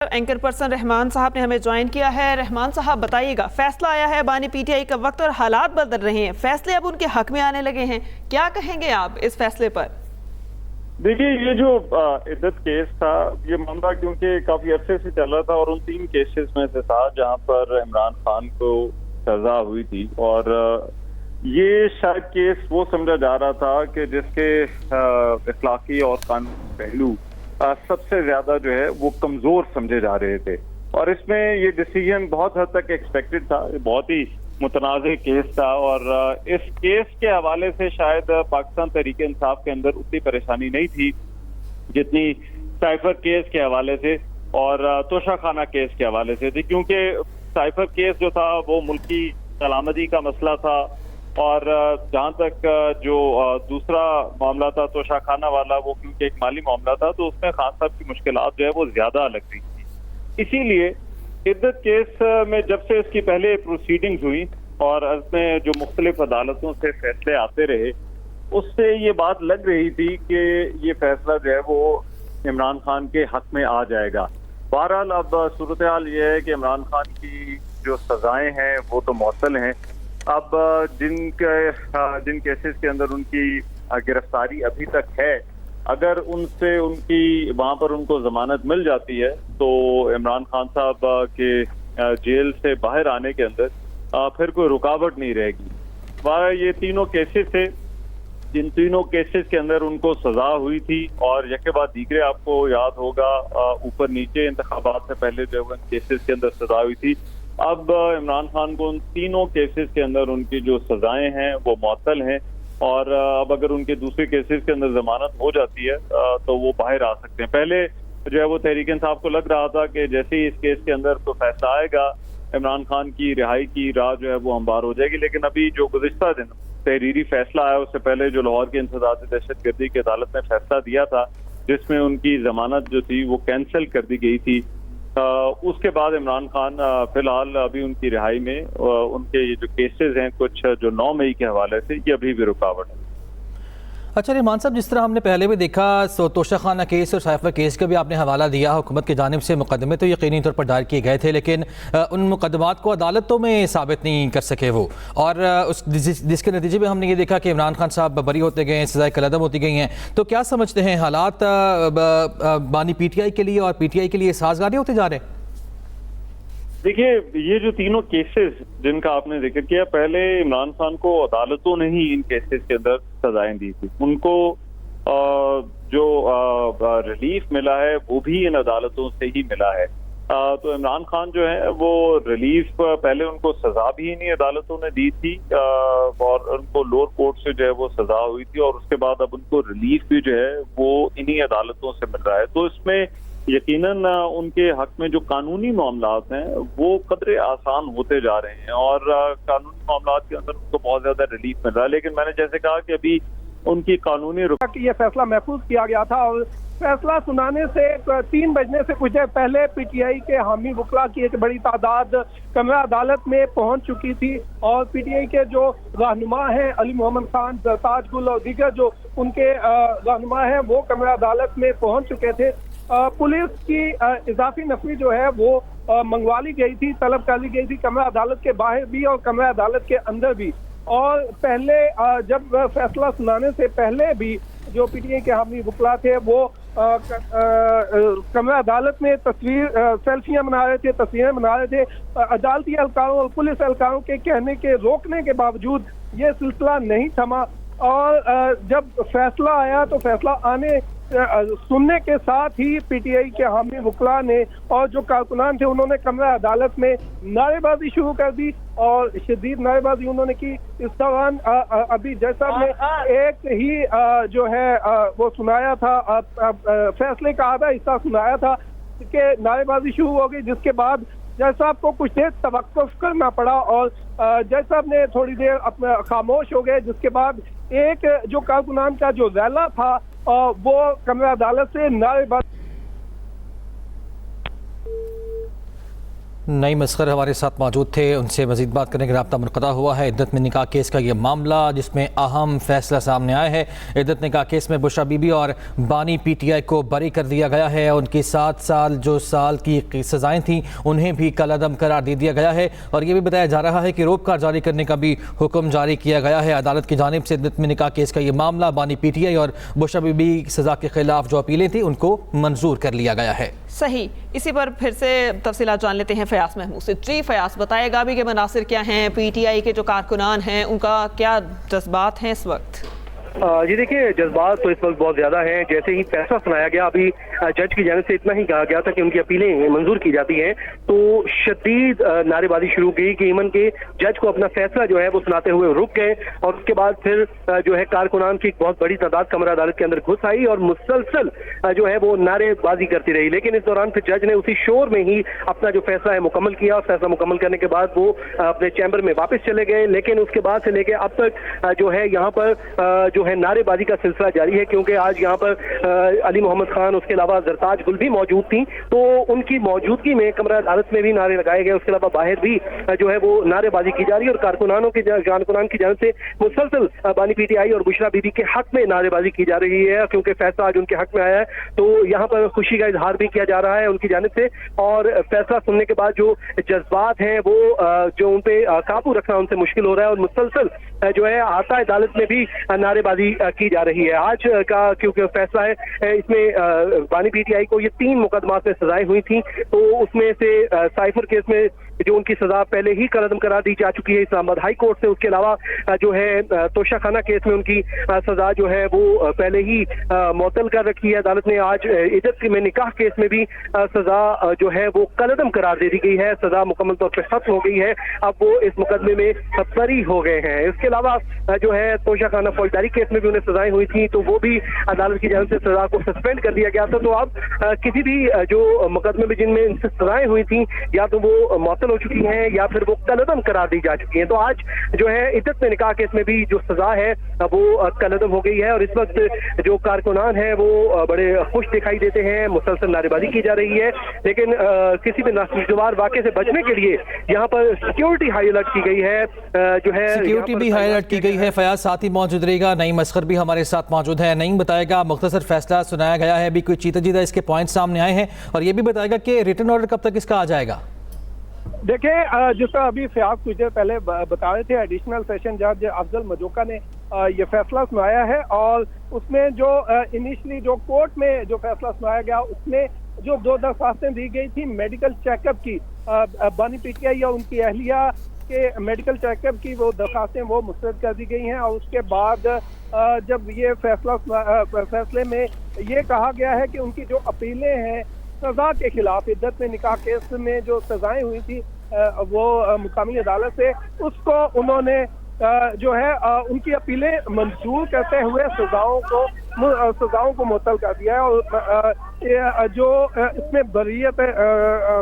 Anchor person رحمان صاحب نے ہمیں جوائن کیا ہے۔ رحمان صاحب بتائیے گا، فیصلہ آیا ہے بانی پی ٹی آئی کا وقت اور حالات بدل رہے ہیں، فیصلے اب ان کے حق میں آنے لگے ہیں، کیا کہیں گے آپ اس فیصلے پر؟ دیکھیے، یہ جو عدت کیس تھا، یہ معاملہ کیونکہ کافی عرصے سے چل رہا تھا اور ان 3 کیسز میں سے تھا جہاں پر عمران خان کو سزا ہوئی تھی، اور یہ شاید کیس وہ سمجھا جا رہا تھا کہ جس کے اخلاقی اور قانونی پہلو سب سے زیادہ جو ہے وہ کمزور سمجھے جا رہے تھے، اور اس میں یہ ڈیسیژن بہت حد تک ایکسپیکٹڈ تھا۔ بہت ہی متنازع کیس تھا، اور اس کیس کے حوالے سے شاید پاکستان تحریک انصاف کے اندر اتنی پریشانی نہیں تھی جتنی سائفر کیس کے حوالے سے اور توشہ خانہ کیس کے حوالے سے تھی، کیونکہ سائفر کیس جو تھا وہ ملکی سلامتی کا مسئلہ تھا، اور جہاں تک جو دوسرا معاملہ تھا توشہ خانہ والا، وہ کیونکہ ایک مالی معاملہ تھا، تو اس میں خان صاحب کی مشکلات جو ہے وہ زیادہ لگ رہی تھی۔ اسی لیے عدت کیس میں جب سے اس کی پہلے پروسیڈنگز ہوئی اور اس میں جو مختلف عدالتوں سے فیصلے آتے رہے، اس سے یہ بات لگ رہی تھی کہ یہ فیصلہ جو ہے وہ عمران خان کے حق میں آ جائے گا۔ بہرحال اب صورتحال یہ ہے کہ عمران خان کی جو سزائیں ہیں وہ تو معطل ہیں۔ اب جن کیسز کے اندر ان کی گرفتاری ابھی تک ہے، اگر ان سے ان کی وہاں پر ان کو ضمانت مل جاتی ہے تو عمران خان صاحب کے جیل سے باہر آنے کے اندر پھر کوئی رکاوٹ نہیں رہے گی۔ یہ تینوں کیسز تھے، جن تینوں کیسز کے اندر ان کو سزا ہوئی تھی، اور یکے بعد دیگرے آپ کو یاد ہوگا اوپر نیچے انتخابات سے پہلے جو ان کیسز کے اندر سزا ہوئی تھی۔ اب عمران خان کو ان تینوں کیسز کے اندر ان کی جو سزائیں ہیں وہ معطل ہیں، اور اب اگر ان کے دوسرے کیسز کے اندر ضمانت ہو جاتی ہے تو وہ باہر آ سکتے ہیں۔ پہلے جو ہے وہ تحریک انصاف کو لگ رہا تھا کہ جیسے ہی اس کیس کے اندر تو فیصلہ آئے گا، عمران خان کی رہائی کی راہ جو ہے وہ ہموار ہو جائے گی، لیکن ابھی جو گزشتہ دن تحریری فیصلہ آیا اس سے پہلے جو لاہور کی انسداد دہشت گردی کی عدالت نے فیصلہ دیا تھا جس میں ان کی ضمانت جو تھی وہ کینسل کر دی گئی تھی، اس کے بعد عمران خان فی الحال ابھی ان کی رہائی میں ان کے یہ جو کیسز ہیں کچھ جو 9 مئی کے حوالے سے یہ ابھی بھی رکاوٹ ہے۔ اچھا رحمان صاحب، جس طرح ہم نے پہلے بھی دیکھا توشہ خانہ کیس اور سائفر کیس کا بھی آپ نے حوالہ دیا، حکومت کی جانب سے مقدمے تو یقینی طور پر دائر کیے گئے تھے، لیکن ان مقدمات کو عدالتوں میں ثابت نہیں کر سکے وہ، اور جس کے نتیجے میں ہم نے یہ دیکھا کہ عمران خان صاحب بری ہوتے گئے ہیں، سزائے کالعدم ہوتی گئی ہیں۔ تو کیا سمجھتے ہیں حالات بانی پی ٹی آئی کے لیے اور پی ٹی آئی کے لیے سازگار ہوتے جا رہے ہیں؟ دیکھیے، یہ جو تینوں کیسز جن کا آپ نے ذکر کیا، پہلے عمران خان کو عدالتوں نے ہی ان کیسز کے اندر سزائیں دی تھی، ان کو جو ریلیف ملا ہے وہ بھی ان عدالتوں سے ہی ملا ہے۔ تو عمران خان جو ہے وہ ریلیف، پہلے ان کو سزا بھی انہی عدالتوں نے دی تھی اور ان کو لوور کورٹ سے جو ہے وہ سزا ہوئی تھی، اور اس کے بعد اب ان کو ریلیف بھی جو ہے وہ انہی عدالتوں سے مل رہا ہے۔ تو اس میں یقیناً ان کے حق میں جو قانونی معاملات ہیں وہ قدرے آسان ہوتے جا رہے ہیں، اور قانونی معاملات کے اندر ان کو بہت زیادہ ریلیف مل رہا ہے۔ لیکن میں نے جیسے کہا کہ ابھی ان کی قانونی یہ فیصلہ محفوظ کیا گیا تھا، اور فیصلہ سنانے سے 3 بجنے سے کچھ دیر پہلے پی ٹی آئی کے حامی وکلاء کی ایک بڑی تعداد کمرہ عدالت میں پہنچ چکی تھی، اور پی ٹی آئی کے جو رہنما ہیں علی محمد خان، تاج گل اور دیگر جو ان کے رہنما ہیں وہ کمرہ عدالت میں پہنچ چکے تھے۔ پولیس کی اضافی نفری جو ہے وہ منگوا لی گئی تھی، طلب کر لی گئی تھی کمرہ عدالت کے باہر بھی اور کمرہ عدالت کے اندر بھی، اور پہلے جب فیصلہ سنانے سے پہلے بھی جو پی ٹی آئی کے حامی وکلاء تھے وہ کمرہ عدالت میں سیلفیاں بنا رہے تھے، تصویریں بنا رہے تھے۔ عدالتی اہلکاروں اور پولیس اہلکاروں کے کہنے کے روکنے کے باوجود یہ سلسلہ نہیں تھما، اور جب فیصلہ آیا تو فیصلہ سننے کے ساتھ ہی پی ٹی آئی کے حامی وکلاء نے اور جو کارکنان تھے انہوں نے کمرہ عدالت میں نعرے بازی شروع کر دی، اور شدید نعرے بازی انہوں نے کی۔ اس دوران ابھی جیسا نے ایک ہی جو ہے وہ سنایا تھا، فیصلے کا آدھا حصہ سنایا تھا کہ نعرے بازی شروع ہو گئی، جس کے بعد جج صاحب کو کچھ دیر توقف کرنا پڑا، اور جج صاحب نے تھوڑی دیر خاموش ہو گئے، جس کے بعد ایک جو کارکنان کا جو ریلا تھا وہ کمرہ عدالت سے نعرے بازی नईम असगर हमारे साथ मौजूद थे, उनसे मजीद बात करने का रब्ता मुनक़ता हुआ है। इद्दत में निकाह केस का ये मामला जिसमें अहम फैसला सामने आया है। इद्दत निकाह केस में बुशरा बीबी और बानी PTI को बरी कर दिया गया है। उनकी 7 साल की सज़ाएँ थीं उन्हें भी कलअदम करार दे दिया गया है और ये भी बताया जा रहा है कि रोबकार जारी करने का भी हुक्म जारी किया गया है अदालत की जानिब से। इद्दत में निकाह केस का ये मामला बानी PTI और बुशरा बीबी की सज़ा के खिलाफ जो अपीलें थी उनको मंजूर कर लिया गया है। सही, इसी पर फिर से तफसीलात जान लेते हैं फयाज महमूद से। जी फयाज, बताएगा भी कि मनासिर क्या हैं, PTI के जो कारकुनान हैं उनका क्या जज्बात हैं इस वक्त? जी देखिए, जज्बात तो इस वक्त बहुत ज़्यादा हैं। जैसे ही फैसला सुनाया गया, अभी जज की जानिब से इतना ही कहा गया था कि उनकी अपीलें मंजूर की जाती हैं, तो शदीद नारेबाजी शुरू की कि ईमन के जज को अपना फैसला जो है वो सुनाते हुए रुक गए और उसके बाद फिर जो है कारकुनान की एक बहुत बड़ी तादाद कमरा अदालत के अंदर घुस आई और मुसलसल जो है वो नारेबाजी करती रही। लेकिन इस दौरान फिर जज ने उसी शोर में ही अपना जो फैसला है मुकम्मल किया और फैसला मुकम्मल करने के बाद वो अपने चैम्बर में वापस चले गए। लेकिन उसके बाद से लेके अब तक जो है यहाँ पर जो है नारेबाजी का सिलसिला जारी है, क्योंकि आज यहाँ पर अली मोहम्मद खान, उसके अलावा जरताज गुल भी मौजूद थी, तो उनकी मौजूदगी में कमरा अदालत में भी नारे लगाए गए। उसके अलावा बाहर भी जो है वो नारेबाजी की जा रही है और कारकुनान की जानिब से मुसलसल बानी PTI और बुशरा बीबी के हक में नारेबाजी की जा रही है, क्योंकि फैसला आज उनके हक में आया है। तो यहाँ पर खुशी का इजहार भी किया जा रहा है उनकी जानिब से और फैसला सुनने के बाद जो जज्बात हैं वो जो उन पे काबू रखना उनसे मुश्किल हो रहा है और मुसलसल जो है आता अदालत में भी नारेबाजी की जा रही है। आज का क्योंकि फैसला है, इसमें बानी PTI को ये 3 मुकदमात में सजाएं हुई थी, तो उसमें से साइफर केस में जो उनकी सजा पहले ही कलअदम करार दी जा चुकी है इस्लामाबाद हाई कोर्ट से। उसके अलावा जो है तोशाखाना केस में उनकी सजा जो है वो पहले ही मुअत्तल कर रखी है अदालत ने। आज इद्दत में निकाह केस में भी सजा जो है वो कलअदम करार दे दी गई है, सजा मुकम्मल तौर पर खत्म हो गई है, अब वो इस मुकदमे में बरी हो गए हैं। इसके अलावा जो है तोशाखाना फौजदारी केस में भी उन्हें सजाएं हुई थी, तो वो भी अदालत की जानिब से सजा को सस्पेंड कर दिया गया था। तो अब किसी भी जो मुकदमे में जिनमें इनसे सजाएं हुई थी या तो वो मुअत्तल हो चुकी हैं या फिर वो कलअदम करार दी जा चुकी हैं। तो आज जो है इद्दत में निकाह केस में भी जो सजा है वो कलअदम हो गई है और इस वक्त जो कारकुनान है वो बड़े खुश दिखाई देते हैं, मुसलसल नारेबाजी की जा रही है। लेकिन किसी भी नागवार वाक़े से बचने के लिए यहाँ पर सिक्योरिटी हाई अलर्ट की गई है, जो है सिक्योरिटी भी हाई अलर्ट की गई है। फयाज साथ ही मौजूद रहेगा, नईम असगर भी हमारे साथ मौजूद है। नईम, बताएगा मुख्तसर फैसला सुनाया गया है, अभी कोई चीता जीता इसके पॉइंट सामने आए हैं और ये भी बताएगा कि रिटन ऑर्डर कब तक इसका आ जाएगा? देखिए, जिस तरह अभी फयाज कुछ देर पहले बता रहे थे, एडिशनल सेशन जज अफजल मजोका ने ये फैसला सुनाया है और उसमें जो इनिशियली जो कोर्ट में जो फैसला सुनाया गया उसमें जो 2 दरख्वास्तें दी गई थी मेडिकल चेकअप की, बानी PTI या उनकी अहलिया के मेडिकल चेकअप की वो दरख्वास्तें वो मुस्तरद कर दी गई हैं। और उसके बाद जब ये फैसले में ये कहा गया है कि उनकी जो अपीलें हैं सजा के खिलाफ, इद्दत में निकाह केस में जो सजाएं हुई थी वो मुकामी अदालत से, उसको उन्होंने जो है उनकी अपीलें मंजूर करते हुए सजाओं को मुअत्तल कर दिया है और जो इसमें बरीयत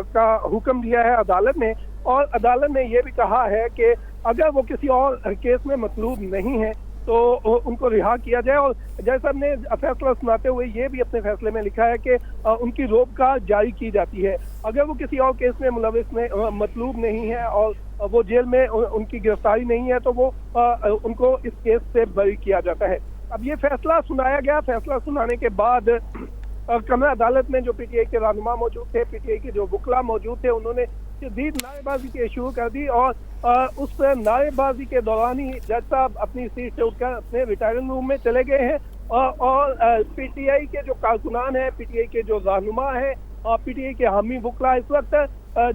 का हुक्म दिया है अदालत ने। और अदालत ने ये भी कहा है कि अगर वो किसी और केस में मतलूब नहीं है तो उनको रिहा किया जाए। और जज साहब ने फैसला सुनाते हुए ये भी अपने फैसले में लिखा है कि उनकी रोबकार जारी की जाती है, अगर वो किसी और केस में मुलविस मतलूब नहीं है और वो जेल में उनकी गिरफ्तारी नहीं है तो वो उनको इस केस से बरी किया जाता है। अब ये फैसला सुनाया गया, फैसला सुनाने के बाद कमरा अदालत में जो PTI के रहनुमा मौजूद थे, PTI के जो वकला मौजूद थे, उन्होंने शदीद नारेबाजी की शुरू कर दी और उस नारेबाजी के दौरान ही जज साहब अपनी सीट से उठकर अपने रिटायरिंग रूम में चले गए हैं और PTI के जो कारकुनान हैं, PTI के जो रहनुमा हैं और PTI के हामी वकला इस वक्त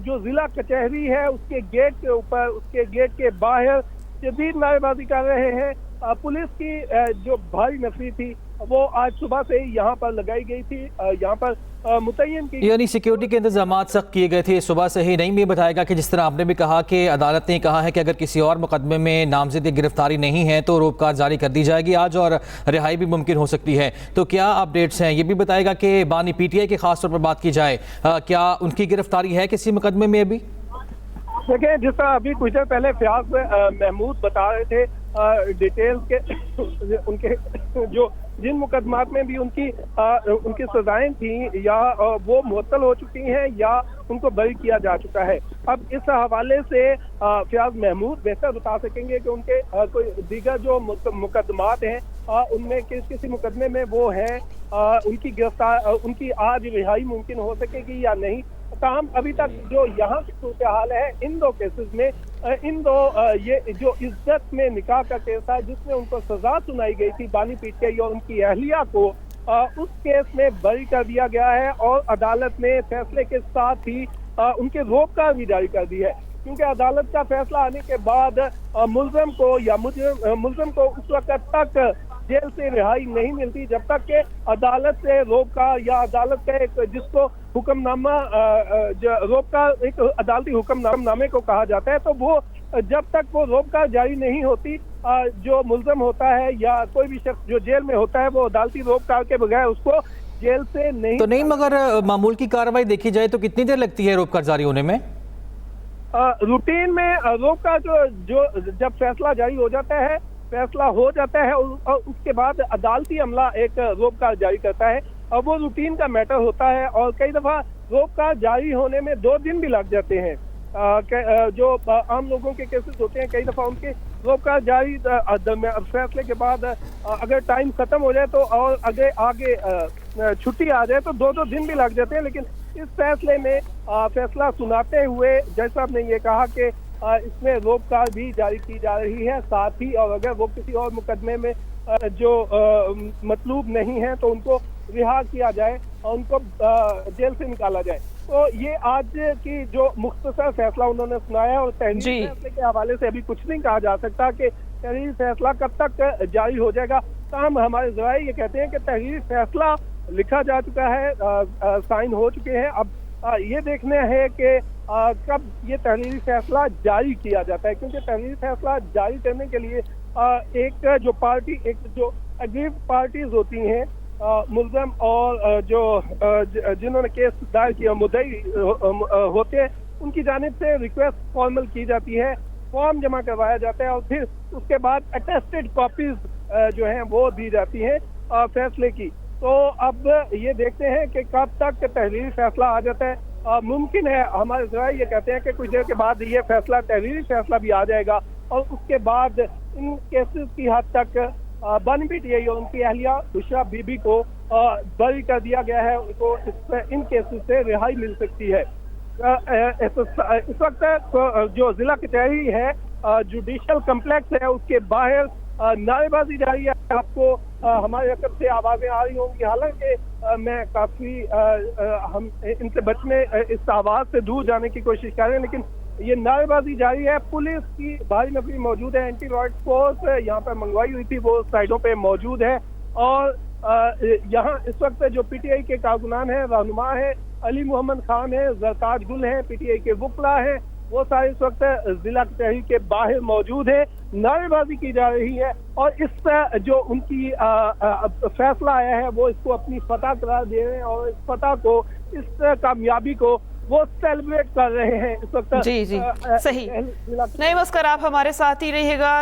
जो जिला कचहरी है उसके गेट के ऊपर, उसके गेट के बाहर शदीद नारेबाजी कर रहे हैं। पुलिस की जो भारी नफरी थी वो आज सुबह से ही यहाँ पर लगाई गई थी, यहाँ पर मुतय्यन की, यानी सिक्योरिटी के इंतजाम सख्त किए गए थे सुबह से ही। नहीं, ये बताएगा कि जिस तरह आपने भी कहा कि अदालत ने कहा है कि अगर किसी और मुकदमे में नामजद गिरफ्तारी नहीं है तो रोबकार जारी कर दी जाएगी आज और रिहाई भी मुमकिन हो सकती है, तो क्या अपडेट्स हैं? ये भी बताएगा कि बानी PTI के खास तौर पर बात की जाए, क्या उनकी गिरफ्तारी है किसी मुकदमे में अभी? देखिए, जिस तरह अभी कुछ देर पहले फयाज महमूद बता रहे थे डिटेल के उनके जो जिन मुकदमात में भी उनकी सजाएं थी या वो मुअत्तल हो चुकी हैं या उनको बरी किया जा चुका है। अब इस हवाले से फयाज महमूद बेहतर बता सकेंगे कि उनके कोई दीगर जो मुकदमात हैं उनमें किसी मुकदमे में वो हैं, उनकी आज रिहाई मुमकिन हो सकेगी या नहीं। ताहम अभी तक जो यहाँ की सूरत हाल है इन दो केसेस में, ये जो इज्जत में निकाह का केस था जिसमें उनको सजा सुनाई गई थी बानी पीटीआई और उनकी अहलिया को, उस केस में बरी कर दिया गया है और अदालत ने फैसले के साथ ही उनके रोकथाम भी जारी कर दी है, क्योंकि अदालत का फैसला आने के बाद मुल्ज़म को उस वक्त तक जेल से रिहाई नहीं मिलती जब तक कि अदालत से रोका या अदालत का एक जिसको हुक्मनामा रोका एक अदालती हुक्मनामे को कहा जाता है, तो वो जब तक वो रोका जारी नहीं होती जो मुल्ज़म होता है या कोई भी शख्स जो जेल में होता है वो अदालती रोकथाम के बगैर उसको जेल से नहीं तो नहीं। मगर मामूल की कार्रवाई देखी जाए तो कितनी देर लगती है रोककर जारी होने में? रूटीन में रोका जो जब फैसला जारी हो जाता है, फैसला हो जाता है और उसके बाद अदालती अमला एक रोकथाम जारी करता है और वो रूटीन का मैटर होता है और कई दफा रोकथाम जारी होने में 2 दिन भी लग जाते हैं। जो आम लोगों के केसेस होते हैं कई दफा उनके रोकथाम जारी फैसले के बाद अगर टाइम खत्म हो जाए तो और आगे छुट्टी आ जाए तो 2 दिन भी लग जाते हैं। लेकिन इस फैसले में फैसला सुनाते हुए जज साहब ने ये कहा कि इसमें रोकथाम भी जारी की जा रही है, साथ ही और अगर वो किसी और मुकदमे में जो मतलूब नहीं है तो उनको रिहा किया जाए और उनको जेल से निकाला जाए। तो ये आज की जो मुख्तसर फैसला उन्होंने सुनाया और तहरीरी फैसले के हवाले से अभी कुछ नहीं कहा जा सकता कि तहरीरी फैसला कब तक जारी हो जाएगा। ताहम हमारे ज़राए ये कहते हैं कि तहरीरी फैसला लिखा जा चुका है, साइन हो चुके हैं। अब ये देखना है कि कब ये तहरीरी फैसला जारी किया जाता है, क्योंकि तहरीरी फैसला जारी करने के लिए एक जो अग्रीव पार्टीज होती हैं मुल्ज़म और जो जिन्होंने केस दायर किया मुद्दई होते हैं उनकी जानिब से रिक्वेस्ट फॉर्मल की जाती है, फॉर्म जमा करवाया जाता है और फिर उसके बाद अटेस्टेड कॉपीज जो हैं वो दी जाती हैं फैसले की। तो अब ये देखते हैं कि कब तक तहरीरी फैसला आ जाता है। मुमकिन है, हमारे ज़राए ये कहते हैं कि कुछ देर के बाद ये फैसला तहरीरी फैसला भी आ जाएगा और उसके बाद इन केसेस की हद तक बानी पीटीआई और उनकी अहलिया बुशरा बीबी को बरी कर दिया गया है, उनको इन केसेस से रिहाई मिल सकती है। इस वक्त जो जिला कचहरी है जुडिशल कम्प्लेक्स है उसके बाहर नारेबाजी जारी है। आपको हमारे अकब से आवाज़ें आ रही होंगी, हालांकि मैं काफ़ी हम इनसे बचने इस आवाज़ से दूर जाने की कोशिश कर रहे हैं, लेकिन ये नारेबाजी जारी है। पुलिस की भारी नफरी मौजूद है, एंटी रॉयड फोर्स यहाँ पर मंगवाई हुई थी वो साइडों पे मौजूद है और यहाँ इस वक्त जो पीटीआई के कारकुनान हैं, रहनुमा है, अली मोहम्मद खान है, जरताज गुल हैं, पीटीआई के वकला हैं, वो सारे इस वक्त जिला कचहरी के बाहर मौजूद है, नारेबाजी की जा रही है और इस जो उनकी फैसला आया है वो इसको अपनी फतह करार दे रहे हैं और इस फतह को, इस कामयाबी को वो सेलिब्रेट कर रहे हैं इस वक्त। जी सही। नहीं, मस्कर आप हमारे साथ ही रहिएगा।